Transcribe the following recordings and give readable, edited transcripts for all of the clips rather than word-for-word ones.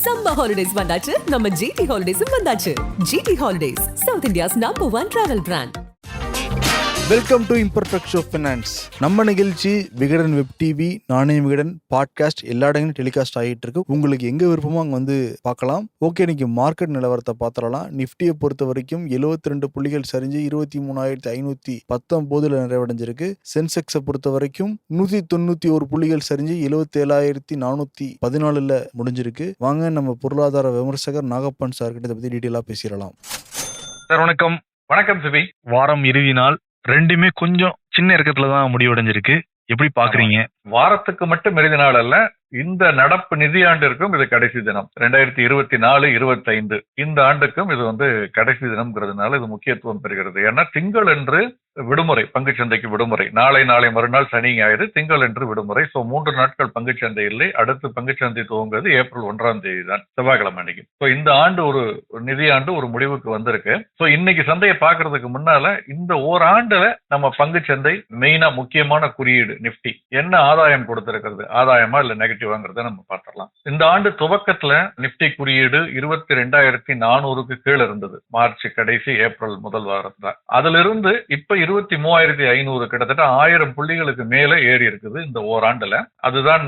Summer holidays வந்தாச்சு, நம்ம GT ஹாலிடேஸும் வந்தாச்சு. GT holidays, south India's number 1 travel brand. Welcome to imperfect show finance. நம்ம நிகழ்ச்சி விகடன் வெப் டிவி, நானே விகடன் பாட்காஸ்ட் எல்லா இடங்களும் டெலிகாஸ்ட் ஆகிட்டு இருக்கு. உங்களுக்கு எங்க விருப்பமோ அங்கே வந்து பார்க்கலாம். ஓகே, இன்னைக்கு மார்க்கெட் நிலவரத்தை பார்த்துடலாம். நிஃப்டியை பொறுத்த வரைக்கும் 72 புள்ளிகள் சரிஞ்சு 23,519 நிறைவடைஞ்சிருக்கு. சென்செக்ஸை பொறுத்த வரைக்கும் 191 புள்ளிகள் சரிஞ்சு 77,414 முடிஞ்சிருக்கு. வாங்க நம்ம பொருளாதார விமர்சகர் நாகப்பன் சார் கிட்ட இதை பத்தி டீட்டெயிலாக பேசிடலாம். சார் வணக்கம். வணக்கம் சிவி. வாரம் இறுதி நாள் ரெண்டுமே கொஞ்சம் சின்ன இறக்கத்துலதான் முடிவடைஞ்சிருக்கு. எப்படி பாக்குறீங்க? வாரத்துக்கு மட்டும் இறுதி நாள் அல்ல, இந்த நடப்பு நிதியாண்டிற்கும் இது கடைசி தினம். 2024-25 இந்த ஆண்டுக்கும் இது கடைசி தினம்ங்கிறதுனால இது முக்கியத்துவம் பெறுகிறது. ஏன்னா திங்கள் என்று விடுமுறை, பங்குச்சந்தைக்கு விடுமுறை. நாளை மறுநாள் சனி ஞாயிறு, திங்கள் என்று விடுமுறை. சோ 3 நாட்கள் பங்குச்சந்தை இல்லை. அடுத்து பங்குச்சந்தை துவங்குவது ஏப்ரல் 1ஆம் தேதி தான், செவ்வாய்க்கிழமை அன்னைக்கு. சோ இந்த ஆண்டு ஒரு நிதியாண்டு ஒரு முடிவுக்கு வந்திருக்கு. சோ இன்னைக்கு சந்தையை பாக்குறதுக்கு முன்னால இந்த ஓராண்டுல நம்ம பங்குச்சந்தை மெயினா முக்கியமான குறியீடு நிப்டி என்ன ஆதாயம் கொடுத்திருக்கிறது, ஆதாயமா இல்ல நெகட்டிவாங்கிறத நம்ம பார்த்துடலாம். இந்த ஆண்டு துவக்கத்துல நிப்டி குறியீடு 22,400க்கு கீழே இருந்தது, மார்ச் கடைசி ஏப்ரல் முதல் வாரத்துல. அதுல இருந்து இப்ப 23,500, கிட்டத்தட்ட 1000 புள்ளிகளுக்கு மேல ஏறி இருக்குது இந்த ஓராண்டுல. அதுதான்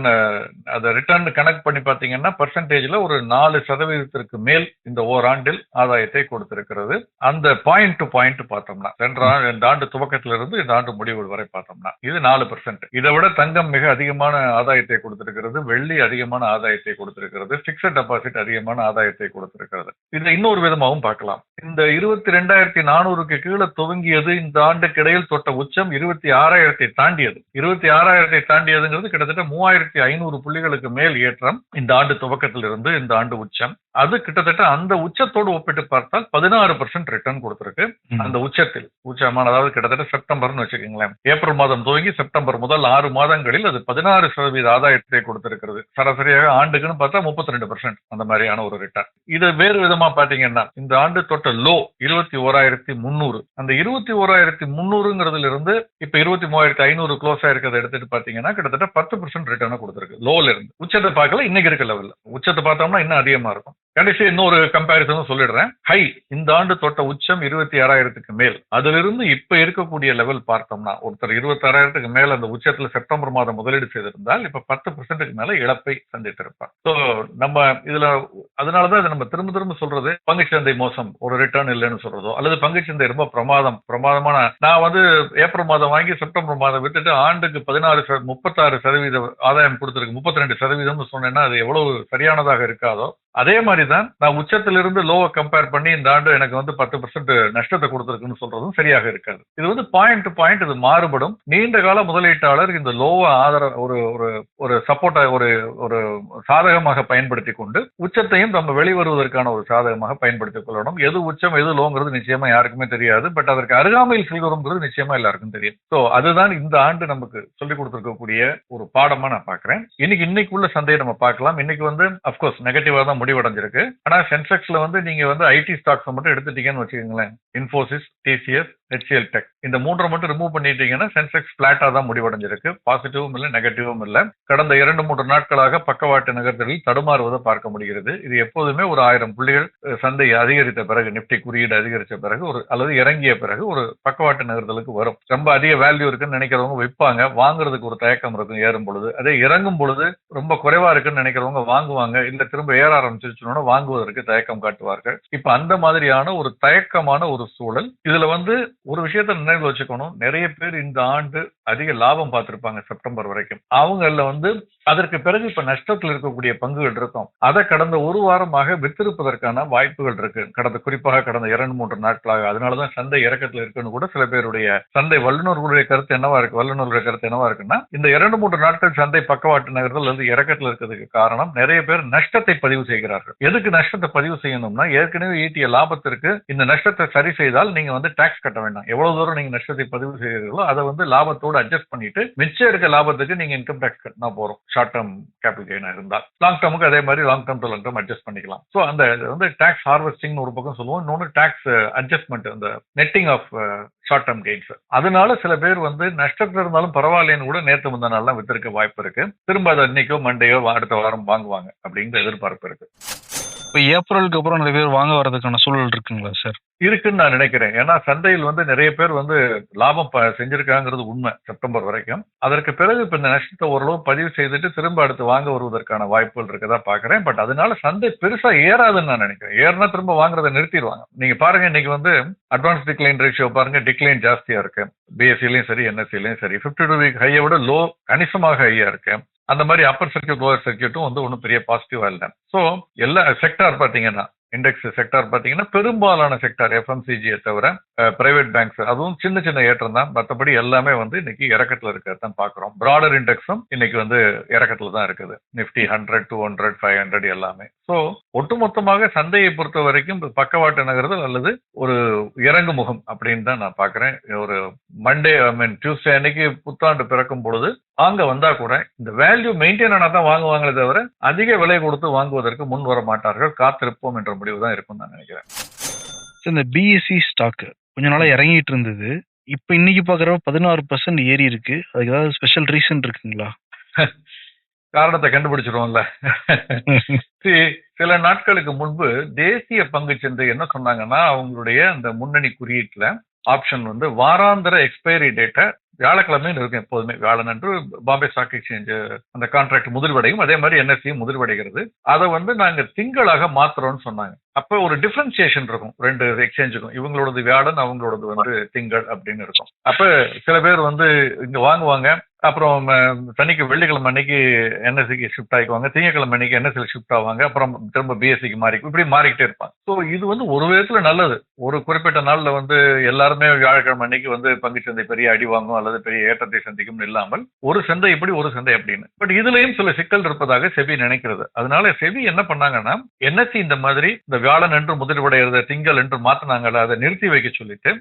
அதை ரிட்டர்ன் கணக்கு பண்ணி பாத்தீங்கன்னா பெர்சன்டேஜ்ல ஒரு 4% மேல் இந்த ஓராண்டில் ஆதாயத்தை கொடுத்திருக்கிறது. அந்த பாயிண்ட் டு பாயிண்ட் பார்த்தோம்னா இந்த ஆண்டு துவக்கத்துல இருந்து இந்த ஆண்டு முடிவு வரை பார்த்தோம்னா இது 4%. இதை விட தங்கம் மிக அதிகமான ஆதாயத்தை கொடுத்திருக்கிறது, வெள்ளி அதிகமான ஆதாயத்தை கொடுத்திருக்கிறது, பிக்ஸட் டெபாசிட் அதிகமான ஆதாயத்தை கொடுத்திருக்கிறது. இதை இன்னொரு விதமாகவும் பார்க்கலாம். இந்த 22,400க்கு கீழே துவங்கியது இந்த ஆண்டுக்கு இடையில் தொட்ட உச்சம் 26,000 தாண்டியது. 26,000 தாண்டியதுங்கிறது கிட்டத்தட்ட 3,500 புள்ளிகளுக்கு மேல் ஏற்றம் இந்த ஆண்டு துவக்கத்தில் இருந்து இந்த ஆண்டு உச்சம். அது கிட்டத்தட்ட அந்த உச்சத்தோடு ஒப்பிட்டு பார்த்தால் 16% ரிட்டர்ன் கொடுத்திருக்கு. அந்த உச்சமான அதாவது கிட்டத்தட்ட செப்டம்பர்னு வச்சுக்கீங்களேன், ஏப்ரல் மாதம் துவங்கி செப்டம்பர் முதல் 6 மாதங்களில் அது 16% ஆதாயத்தை கொடுத்திருக்கிறது. சராசரியாக ஆண்டுக்குன்னு பார்த்தா 32% அந்த மாதிரியான ஒரு ரிட்டர்ன். இது வேறு விதமா பாத்தீங்கன்னா இந்த ஆண்டு தொட்ட லோ 21,300. அந்த 21,300ங்கிறதுல இருந்து இப்ப 23,500 க்ளோஸ் ஆயிருக்கிறத எடுத்துட்டு பாத்தீங்கன்னா கிட்டத்தட்ட 10% ரிட்டர்ன் கொடுத்திருக்கு. லோல இருந்து உச்சத்தை பார்க்கல, இன்னைக்கு இருக்க லெவல்ல உச்சத்தை பார்த்தோம்னா இன்னும் அதிகமா இருக்கும். கடைசி இன்னொரு கம்பேரிசனும் சொல்லிடுறேன். ஹை இந்த ஆண்டு தொட்ட உச்சம் 26,000க்கு மேல். அதுல இருந்து இப்ப இருக்கக்கூடிய லெவல் பார்த்தோம்னா ஒருத்தர் 26,000க்கு மேல அந்த உச்சத்துல செப்டம்பர் மாதம் முதலீடு செய்திருந்தால் இப்ப 10%க்கு மேல இழப்பை சந்தித்து இருப்பார். சோ நம்ம இதுல அதனாலதான் இதை நம்ம திரும்ப திரும்ப சொல்றது, பங்குச்சந்தை மோசம், ஒரு ரிட்டர்ன் இல்லைன்னு சொல்றதோ, அல்லது பங்குச்சந்தை ரொம்ப பிரமாதமான நான் ஏப்ரல் மாதம் வாங்கி செப்டம்பர் மாதம் விட்டுட்டு ஆண்டுக்கு 36% ஆதாயம் கொடுத்திருக்கு, 32% சொன்னேன்னா அது எவ்வளவு சரியானதாக இருக்காதோ அதே மாதிரிதான் நான் உச்சத்திலிருந்து லோவை கம்பேர் பண்ணி இந்த ஆண்டு எனக்கு 10% நஷ்டத்தை கொடுத்திருக்குன்னு சொல்றதும் சரியாக இருக்காது. இது பாயிண்ட் டு பாயிண்ட் இது மாறுபடும். நீண்ட கால முதலீட்டாளர் இந்த லோவை ஒரு சப்போர்ட்டா ஒரு சாதகமாக பயன்படுத்தி கொண்டு உச்சத்தையும் நம்ம வெளிவருவதற்கான ஒரு சாதகமாக பயன்படுத்திக் கொள்ளணும். எது உச்சம் எது லோங்கிறது நிச்சயமா யாருக்குமே தெரியாது. பட் அதற்கு அருகாமையில் செல்வதுங்கிறது நிச்சயமா எல்லாருக்கும் தெரியும். சோ அதுதான் இந்த ஆண்டு நமக்கு சொல்லிக் கொடுத்திருக்கக்கூடிய ஒரு பாடமா நான் பாக்குறேன். இன்னைக்குள்ள சந்தையை நம்ம பார்க்கலாம். இன்னைக்கு அப்கோர்ஸ் நெகட்டிவா தான் முடிவடைஞ்சிருக்கு. ஆனா சென்செக்ஸ்ல நீங்க ஐடி ஸ்டாக்ஸ் மட்டும் எடுத்துட்டீங்கன்னு வச்சுக்கோங்களேன், இன்ஃபோசிஸ், டிசிஎஸ், ஹெச்சிஎல் டெக், இந்த 3 மட்டும் ரிமூவ் பண்ணிட்டீங்கன்னா சென்செக்ஸ் பிளாட்டா தான் முடிவடைஞ்சிருக்கு. பாசிட்டிவும் இல்ல நெகட்டிவும் இல்ல. கடந்த 2-3 நாட்களாக பக்கவாட்டு நகர்த்தலில் தடுமாறுவதை பார்க்க முடிகிறது. இது எப்போதுமே ஒரு 1000 புள்ளிகள் சந்தை அதிகரித்த பிறகு, நிப்டி குறியீடு அதிகரித்த பிறகு அல்லது இறங்கிய பிறகு ஒரு பக்கவாட்டு நகர்த்தலுக்கு வரும். ரொம்ப அதிக வேல்யூ இருக்குன்னு நினைக்கிறவங்க விற்பாங்க, வாங்குறதுக்கு ஒரு தயக்கம் இருக்கும் ஏறும் பொழுது. அதே இறங்கும் பொழுது ரொம்ப குறைவா இருக்குன்னு நினைக்கிறவங்க வாங்குவாங்க, இல்ல திரும்ப ஏற ஆரம்பிச்சிருச்சுன்னா வாங்குவதற்கு தயக்கம் காட்டுவார்கள். இப்ப அந்த மாதிரியான ஒரு தயக்கமான ஒரு சூழல். இதுல ஒரு விஷயத்த நினைவில் வச்சுக்கணும், நிறைய பேர் இந்த ஆண்டு அதிக லாபம் பார்த்திருப்பாங்க செப்டம்பர் வரைக்கும். அவங்கள அதற்கு பிறகு இப்ப நஷ்டத்தில் இருக்கக்கூடிய பங்குகள் இருக்கும். அதை கடந்த ஒரு வாரமாக வித்திருப்பதற்கான வாய்ப்புகள் இருக்கு, குறிப்பாக கடந்த 2-3 நாட்களாக. அதனாலதான் சந்தை இறக்கத்துல இருக்குன்னு கூட சில பேருடைய சந்தை வல்லுநர்களுடைய கருத்து என்னவா இருக்குன்னா, இந்த 2-3 நாட்கள் சந்தை பக்கவாட்டு நகர்தல் அல்லது இறக்கத்துல இருக்கிறதுக்கு காரணம் நிறைய பேர் நஷ்டத்தை பதிவு செய்கிறார்கள். எதுக்கு நஷ்டத்தை பதிவு செய்யணும்னா, ஏற்கனவே ஈட்டிய லாபத்திற்கு இந்த நஷ்டத்தை சரி செய்தால் நீங்க டாக்ஸ் கட்ட வேண்டாம். எவ்வளவு தூரம் நீங்க நஷ்டத்தை பதிவு செய்கிறீர்களோ அதை லாபத்தோடு அட்ஜஸ்ட் பண்ணிட்டு மிச்சம் இருக்க லாபத்துக்கு நீங்க இன்கம் டாக்ஸ் கட்டினா போறோம். ஷார்ட் டேர்ம் கேபிட்டல் கெயின் இருந்தால் லாங் டேர்முக்கு அதே மாதிரி long term to long term adjust பண்ணிக்கலாம். சோ அந்த டாக்ஸ் ஹார்வெஸ்டிங் ஒரு பக்கம் சொல்லுவோம், இன்னொன்று டாக்ஸ் அட்ஜஸ்ட்மெண்ட், அந்த netting off short term gains. அதனால சில பேர் நஷ்டத்துல இருந்தாலும் பரவாயில்லைன்னு கூட நேற்று முந்தா நாள்லாம் வித்திருக்க வாய்ப்பு இருக்கு. திரும்ப அதை இன்னைக்கோ மண்டேயோ அடுத்த வாரம் வாங்குவாங்க அப்படிங்கிற எதிர்பார்ப்பு இருக்கு. இப்போ ஏப்ரலுக்கு அப்புறம் நிறைய பேர் வாங்க வரதுக்கான சூழல் இருக்குங்களா சார்? இருக்குன்னு நான் நினைக்கிறேன். ஏன்னா சந்தையில் வந்து நிறைய பேர் வந்து லாபம் செஞ்சிருக்காங்கிறது உண்மை செப்டம்பர் வரைக்கும். அதற்கு பிறகு இப்ப இந்த நஷ்டத்தை ஓரளவு பதிவு செய்துட்டு திரும்ப அடுத்து வாங்க வருவதற்கான வாய்ப்புகள் இருக்கதா பாக்குறேன். பட் அதனால சந்தை பெருசா ஏறாதுன்னு நான் நினைக்கிறேன். ஏறினா திரும்ப வாங்குறதை நிறுத்திடுவாங்க. நீங்க பாருங்க, இன்னைக்கு வந்து அட்வான்ஸ் டிக்ளைன் ரேஷியோ பாருங்க, டிக்ளைன் ஜாஸ்தியா இருக்கு. பிஎஸ்சிலையும் சரி, என்எஸ்சிலையும் சரி, 52 வீக் ஹையை விட லோ கணிசமாக ஹையா இருக்கு. அந்த மாதிரி அப்பர் சர்க்கியூட் லோவர் சர்க்கியூட்டும் வந்து ஒன்றும் பெரிய பாசிட்டிவா இல்லை. ஸோ எல்லா செக்டார் பாத்தீங்கன்னா, இண்டெக்ஸ் செக்டார் பாத்தீங்கன்னா பெரும்பாலான செக்டார் எஃப்எம்சிஜியை தவிர பிரைவேட் பேங்க்ஸ் அதுவும் சின்ன சின்ன ஏற்றம் தான். மற்றபடி எல்லாமே வந்து இன்னைக்கு இறக்கத்துல இருக்கிறதான் பாக்குறோம். பிராடர் இண்டெக்ஸும் இன்னைக்கு வந்து இறக்கத்துல தான் இருக்குது. நிப்டி 100, 200, 500 எல்லாமே. ஸோ ஒட்டுமொத்தமாக சந்தையை பொறுத்த வரைக்கும் பக்கவாட்டு நகர்தல் அல்லது ஒரு இறங்கு முகம் அப்படின்னு தான் நான் பாக்குறேன். ஒரு மண்டே டியூஸ்டே அன்னைக்கு புத்தாண்டு பிறக்கும் பொழுது வாங்க வந்தா கூட இந்த வேல்யூ மெயின்டைன் ஆனா தான் வாங்குவாங்களே தவிர அதிக விலை கொடுத்து வாங்குவதற்கு முன் வர மாட்டார்கள். காத்திருப்போம் என்ற முடிவு தான் இருக்கும் நான் நினைக்கிறேன். இந்த பிஎஸ்சி ஸ்டாக் கொஞ்ச நாளா இறங்கிட்டு இருந்தது. இப்ப இன்னைக்கு பாக்குறப்ப 16% ஏறி இருக்கு. அதுக்கு ஏதாவது ஸ்பெஷல் ரீசன் இருக்குங்களா? காரணத்தை கண்டுபிடிச்சிருவோம்ல. சில நாட்களுக்கு முன்பு தேசிய பங்கு சந்தை என்ன சொன்னாங்கன்னா, அவங்களுடைய அந்த முன்னணி குறியீட்டுல ஆப்ஷன் வந்து வாராந்திர எக்ஸ்பைரி டேட்டை வியாழக்கிழமையும் இருக்கும். எப்போதுமே வியாழன் அன்று பாம்பே ஸ்டாக் எக்ஸ்சேஞ்ச் அந்த கான்ட்ராக்ட் முதிர்வடையும். அதே மாதிரி என்எஸ்சியும் முதிர்வடைகிறது. அதை வந்து நாங்க திங்களாக மாத்துறோம்னு சொன்னாங்க. அப்ப ஒரு டிஃபரன்சியேஷன் இருக்கும் ரெண்டு எக்ஸ்சேஞ்சுக்கும். இவங்களோடது வியாழன், அவங்களோடது வந்து திங்கள் அப்படின்னு இருக்கும். அப்ப சில பேர் வந்து இங்க வாங்குவாங்க, அப்புறம் வெள்ளிக்கிழமை அன்னைக்கு என்எஸ்சிக்கு ஷிஃப்ட் ஆகிக்குவாங்க, திங்கக்கிழமை அன்னைக்கு என்எஸ்சிக்கு ஷிஃப்ட் ஆவாங்க, அப்புறம் திரும்ப பிஎஸ்சிக்கு மாறி இப்படி மாறிக்கிட்டே இருப்பாங்க. ஸோ இது வந்து ஒரு விதத்துல நல்லது. ஒரு குறிப்பிட்ட நாள்ல வந்து எல்லாருமே வியாழக்கிழமை அன்னைக்கு வந்து பங்குச்சந்தை பெரிய அடி வாங்கும் அல்லது பெரிய ஏற்றத்தை சந்திக்கும் இல்லாமல் ஒரு சந்தை இப்படி ஒரு சந்தை அப்படின்னு. பட் இதுலயும் சில சிக்கல் இருப்பதாக செபி நினைக்கிறது. அதனால செபி என்ன பண்ணாங்கன்னா, என்எஸ்சி இந்த மாதிரி இந்த வியாழன் என்று முதிர்வடைகிறத திங்கள் என்று மாத்தினாங்கல்ல, அதை நிறுத்தி வைக்க சொல்லிட்டு,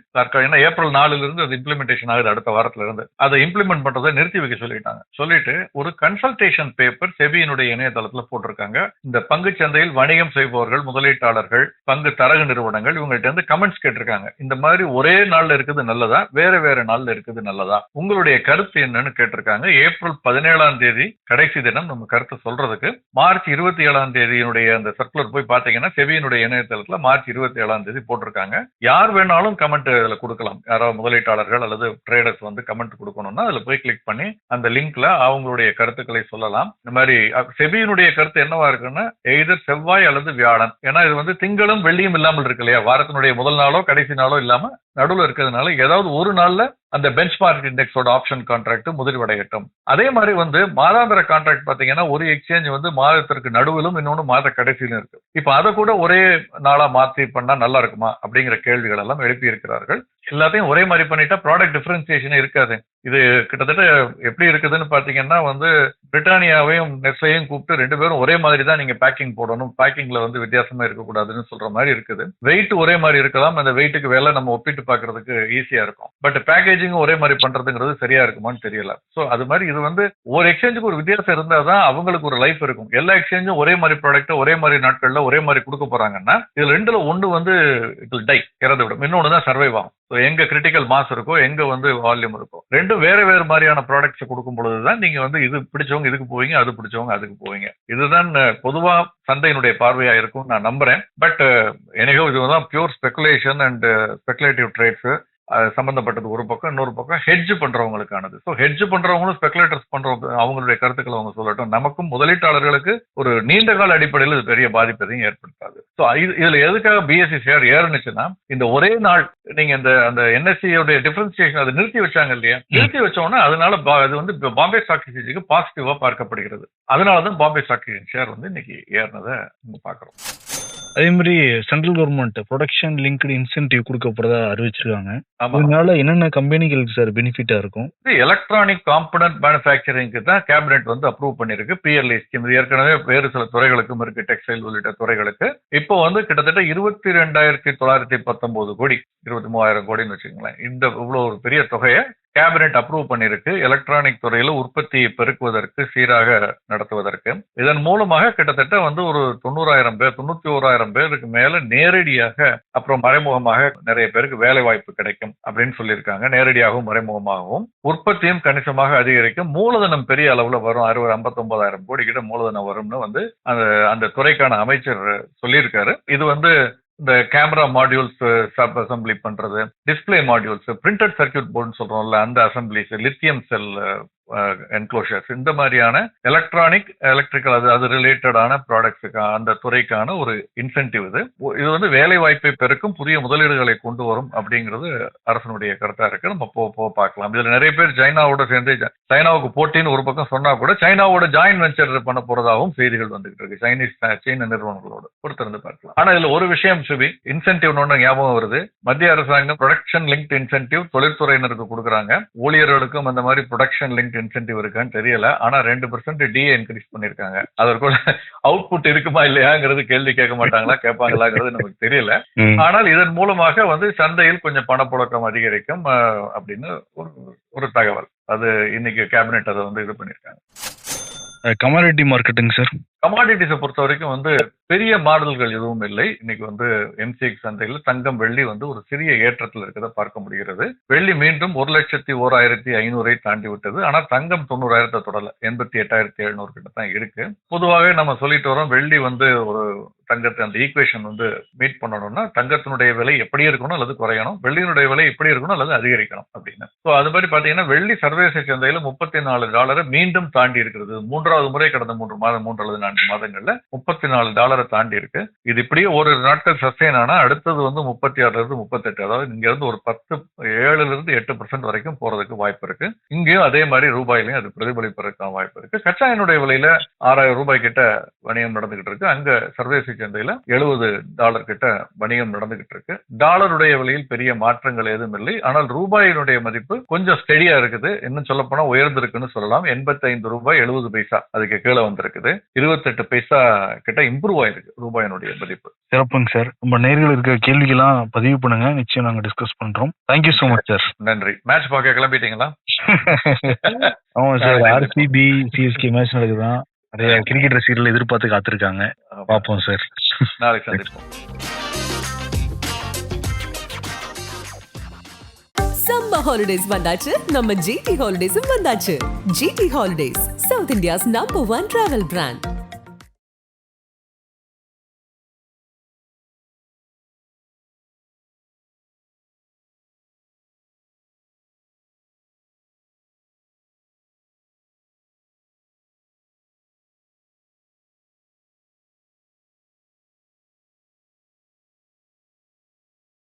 ஏன்னா ஏப்ரல் 4 இருந்து அது இம்ப்ளிமெண்டேஷன் ஆகுது, அடுத்த வாரத்துல இருந்து அதை இம்ப்ளிமெண்ட் பண்றதை நிறுத்தி வைக்க சொல்லிட்டாங்க. சொல்லிட்டு ஒரு கன்சல்டேஷன் பேப்பர் செபியினுடைய இணையதளத்துல போட்டிருக்காங்க. இந்த பங்கு சந்தையில் வணிகம் செய்பவர்கள், முதலீட்டாளர்கள், பங்கு தரகு நிறுவனங்கள் இவங்கள்ட்ட இருந்து கமெண்ட்ஸ் கேட்டிருக்காங்க. இந்த மாதிரி ஒரே நாள்ல இருக்குது நல்லதா, வேற வேற நாள்ல இருக்குது நல்லதா, உங்களுடைய கருத்து என்னன்னு கேட்டிருக்காங்க. ஏப்ரல் 17ஆம் தேதி கடைசி தினம் நம்ம கருத்து சொல்றதுக்கு. மார்ச் 27ஆம் தேதியினுடைய அந்த சர்க்குலர் போய் பாத்தீங்கன்னா செபியினுடைய இணையதளத்துல மார்ச் 27ஆம் தேதி போட்டிருக்காங்க. யார் வேணாலும் கமெண்ட் அதுல கொடுக்கலாம். யாராவது முதலீட்டாளர்கள் அல்லது ட்ரேடர்ஸ் வந்து கமெண்ட் கொடுக்கணும்னா அதுல போய் கிளிக் பண்ணி அந்த லிங்க்ல அவங்களுடைய கருத்துக்களை சொல்லலாம். இந்த மாதிரி செபியினுடைய கருத்து என்னவா இருக்குன்னா, எய்தர் செவ்வாய் அல்லது வியாழன். ஏன்னா இது வந்து திங்களும் வெள்ளியும் இல்லாமல் இருக்கு இல்லையா, வாரத்தினுடைய முதல் நாளோ கடைசி நாளோ இல்லாம நடுவில் இருக்கிறதுனால ஏதாவது ஒரு நாள்ல அந்த பெஞ்ச்மார்க் இண்டெக்ஸோட ஆப்ஷன் கான்ட்ராக்ட் முதிர்வடையட்டும். அதே மாதிரி வந்து மாதாந்திர கான்ட்ராக்ட் பாத்தீங்கன்னா ஒரு எக்ஸ்சேஞ்ச் வந்து மாதத்திற்கு நடுவிலும் இன்னொன்னு மாத கடைசியிலும் இருக்கு. இப்ப அதை கூட ஒரே நாளா மாற்றி பண்ணா நல்லா இருக்குமா அப்படிங்கிற கேள்விகள் எல்லாம் எழுப்பி இருக்கிறார்கள். எல்லாத்தையும் ஒரே மாதிரி பண்ணிட்டா ப்ராடக்ட் டிஃபரன்சியேஷனே இருக்காது. இது கிட்டத்தட்ட எப்படி இருக்குதுன்னு பாத்தீங்கன்னா வந்து பிரிட்டானியாவையும் நெஸ்லேயும் கூப்பிட்டு ரெண்டு பேரும் ஒரே மாதிரி தான் நீங்க பேக்கிங் போடணும், பேக்கிங்ல வந்து வித்தியாசமா இருக்கக்கூடாதுன்னு சொல்ற மாதிரி இருக்குது. வெயிட் ஒரே மாதிரி இருக்கலாம், அந்த வெயிட்டுக்கு வேலை நம்ம ஒப்பிட்டு பாக்குறதுக்கு ஈஸியா இருக்கும். பட் பேக்கேஜிங் ஒரே மாதிரி பண்றதுங்கிறது சரியா இருக்குமான்னு தெரியல. சோ அது மாதிரி இது வந்து ஒரு எக்ஸ்சேஞ்சுக்கு ஒரு வித்தியாசம் இருந்தாதான் அவங்களுக்கு ஒரு லைஃப் இருக்கும். எல்லா எக்ஸ்சேஞ்சும் ஒரே மாதிரி ப்ராடக்ட் ஒரே மாதிரி நாட்கள்ல ஒரே மாதிரி கொடுக்க போறாங்கன்னா இதுல ரெண்டுல ஒண்ணு வந்து டை இறந்து விடும், இன்னொன்னு தான் சர்வைவ் ஆகும். எங்க கிரிட்டிக்கல் மாஸ் இருக்கோ, எங்க வந்து வால்யூம் இருக்கோ, ரெண்டும் வேற வேற மாதிரியான ப்ராடக்ட்ஸ் கொடுக்கும் பொழுதுதான் நீங்க வந்து இது பிடிச்சவங்க இதுக்கு போவீங்க, அது பிடிச்சவங்க அதுக்கு போவீங்க. இதுதான் பொதுவா சந்தையினுடைய பார்வையா இருக்கும் நான் நம்புறேன். பட் எனக்கோ இதுதான் pure speculation and speculative trades சம்பந்தப்பட்டது ஒரு பக்கம். இன்னொரு பக்கம் ஹெட்ஜ் பண்றவங்களுக்கானது. ஸோ ஹெட்ஜ் பண்றவங்களும் ஸ்பெகுலேட்டர்ஸ் பண்றவங்க அவங்களுடைய கருத்துக்களை அவங்க சொல்லட்டும். நமக்கும் முதலீட்டாளர்களுக்கு ஒரு நீண்ட கால அடிப்படையில் இது பெரிய பாதிப்பதையும் ஏற்படுத்தாது. ஸோ இதுல எதுக்காக பிஎஸ்சி ஷேர் ஏறுனுச்சுன்னா, இந்த ஒரே நாள் நீங்க அந்த என்எஸ்சியோட டிஃபரன்சியேஷன் அதை நிறுத்தி வச்சாங்க இல்லையா, நிறுத்தி வச்சோன்னா அதனால அது வந்து பாம்பே ஸ்டாக் எக்ஸ்சேஞ்சுக்கு பாசிட்டிவா பார்க்கப்படுகிறது. அதனாலதான் பாம்பே ஸ்டாக் எக்ஸ்சேஞ்ச் ஷேர் வந்து இன்னைக்கு ஏறினதை நம்ம பாக்குறோம். அதே மாதிரி central government production linked incentive கொடுக்க போறதா அறிவிச்சிருக்காங்க. அதனால என்னென்ன கம்பெனிகளுக்கு சார் பெனிஃபிட்டா இருக்கும்? எலக்ட்ரானிக் காம்பனன்ட் மேனுஃபேக்சரிங்க்கு தான் கேபினெட் வந்து அப்ரூவ் பண்ணிருக்கு பிஎல்ஐ ஸ்கீம். இது ஏற்கனவே வேறு சில துறைகளுக்கும் இருக்கு, டெக்ஸ்டைல் உள்ளிட்ட துறைகளுக்கு. இப்போ வந்து கிட்டத்தட்ட 22,919 கோடி, 23,000 கோடின்னு வச்சுக்கோங்களேன். இந்த இவ்வளவு ஒரு பெரிய தொகையை கேபினெட் அப்ரூவ் பண்ணிருக்கு எலக்ட்ரானிக் துறையில உற்பத்தியை பெருக்குவதற்கு, சீராக நடத்துவதற்கு. இதன் மூலமாக கிட்டத்தட்ட வந்து ஒரு 90,000 பேர், 91,000 பேருக்கு மேல நேரடியாக, அப்புறம் மறைமுகமாக நிறைய பேருக்கு வேலை வாய்ப்பு கிடைக்கும் அப்படின்னு சொல்லியிருக்காங்க. நேரடியாகவும் மறைமுகமாகவும் உற்பத்தியும் கணிசமாக அதிகரிக்கும். மூலதனம் பெரிய அளவுல வரும். 59,000 கோடி கிட்ட மூலதனம் வரும்னு வந்து அந்த துறைக்கான அமைச்சர் சொல்லியிருக்காரு. இது வந்து இந்த கேமரா மாடியூல்ஸ் சப் அசம்பிளி பண்றது, டிஸ்பிளே மாடியூல்ஸ், பிரிண்டட் சர்க்கியூட் போர்டுன்னு சொல்றோம்ல அந்த அசம்பிளிஸ், லித்தியம் செல் என்க்ளோஷர்ஸ், இந்த மாதிரியான எலக்ட்ரிக்கல் அது ரிலேட்டடான ப்ராடக்ட்ஸுக்கு அந்த துறைக்கான ஒரு இன்சென்டிவ். இது வந்து வேலை வாய்ப்பை பெருக்கும், புதிய முதலீடுகளை கொண்டு வரும் அப்படிங்கிறது அரசனுடைய கருத்தா இருக்கு. நம்ம போக பார்க்கலாம். இதுல நிறைய பேர் சைனாவோட சேர்ந்து சைனாவுக்கு போட்டின்னு ஒரு பக்கம் சொன்னா கூட சைனாவோட ஜாயின் வெஞ்சர் பண்ண போறதாகவும் செய்திகள் வந்துகிட்டு இருக்கு. சீன நிறுவனங்களோட பொறுத்திருந்து பார்க்கலாம். ஆனா இதுல ஒரு விஷயம் சுபி, இன்சென்டிவ் ஞாபகம் வருது. மத்திய அரசாங்கம் ப்ரொடக்ஷன் லிங்க்ட் இன்சென்டிவ் தொழில்துறையினருக்கு கொடுக்குறாங்க. ஊழியர்களுக்கும் அந்த மாதிரி ப்ரொடக்ஷன் லிங்க்ட் இன்சென்டிவ் இருக்கான்னு தெரியல. ஆனா 2% டிஏ இன்க்ரீஸ் பண்ணிருக்காங்க. அதற்குள்ள அவுட்புட் இருக்குமா இல்லையாங்கிறது கேள்வி கேட்க மாட்டாங்களா, கேட்பாங்களாங்கிறது நமக்கு தெரியல. ஆனால் இதன் மூலமாக வந்து சந்தையில் கொஞ்சம் பணப்புழக்கம் அதிகரிக்கும் அப்படின்னு ஒரு தகவல். அது இன்னைக்கு கேபினெட் அதை வந்து இது பண்ணிருக்காங்க. Commodity marketing sir. கமாடிட்டிஸை பொறுத்த வரைக்கும் வந்து பெரிய மாடல்கள் எதுவும் இல்லை. இன்னைக்கு வந்து எம்சிஎக்ஸ் சந்தையில் தங்கம், வெள்ளி வந்து ஒரு சிறிய ஏற்றத்தில் இருக்கிறத பார்க்க முடிகிறது. வெள்ளி மீண்டும் 1,01,500 தாண்டி விட்டது. ஆனா தங்கம் 90,000 தொடல, 88,700 கிட்ட தான் இருக்கு. பொதுவாகவே நம்ம சொல்லிட்டு வரோம், வெள்ளி வந்து ஒரு தங்கத்தை அந்த ஈக்குவேஷன் வந்து மீட் பண்ணணும்னா தங்கத்தினுடைய விலை எப்படி இருக்கணும் அல்லது குறையணும், வெள்ளியினுடைய விலை எப்படி இருக்கணும் அல்லது அதிகரிக்கணும் அப்படின்னு. ஸோ அது மாதிரி பாத்தீங்கன்னா வெள்ளி சர்வதேச சந்தையில $34 மீண்டும் தாண்டி இருக்கிறது. 3வது முறை கடந்த 3 அல்லது 4 மாதங்கள்ல $34 தாண்டி இருக்கு. இது இப்படியே ஒரு நாட்கள் சஸ்டெயின் ஆனா அடுத்தது வந்து 36 38, அதாவது இங்க இருந்து ஒரு 7% வரைக்கும் போறதுக்கு வாய்ப்பு இருக்கு. இங்கேயும் அதே மாதிரி ரூபாயிலையும் அது பிரதிபலிப்பதற்கான வாய்ப்பு இருக்கு. கச்சா எண்ணெயுடைய விலையில $6,000 கிட்ட வணிகம் நடந்துகிட்டு இருக்கு. அங்க சர்வதேச சந்தையில $70 கிட்ட வணிகம் நடந்துகிட்டு இருக்கு. டாலருடைய விலையில் பெரிய மாற்றங்கள் எதுவும் இல்லை. ஆனால் ரூபாயினுடைய மதிப்பு கொஞ்சம் ஸ்டெடியா இருக்குது. இன்னும் சொல்ல போனா உயர்ந்திருக்குன்னு சொல்லலாம். $85.70 அதுக்கு கீழே வந்திருக்குது. 28 பைசா கிட்ட இம்ப்ரூவ் ஆயிருக்கு ரூபாயினுடைய மதிப்பு. சிறப்புங்க சார். நம்ம நேயர்கள் இருக்க கேள்விக்கெல்லாம் பதிவு பண்ணுங்க, நிச்சயம் நாங்க டிஸ்கஸ் பண்றோம். Thank you so much sir. நன்றி. மேட்ச் பார்க்க கிளம்பிட்டீங்களா? ஆமா சார், ஆர்சிபி சிஎஸ்கே மேட்ச் நடக்குதான். நிறைய கிரிக்கெட் ரசிகர்கள் எதிர்பார்த்து காத்திருக்காங்க. பாப்போம் சார், நாளைக்கு சந்திப்போம். சம்மர் ஹாலிடேஸ் வந்தாச்சு, நம்ம ஜிடி ஹாலிடேஸும் வந்தாச்சு. GT holidays, south India's number 1 travel brand.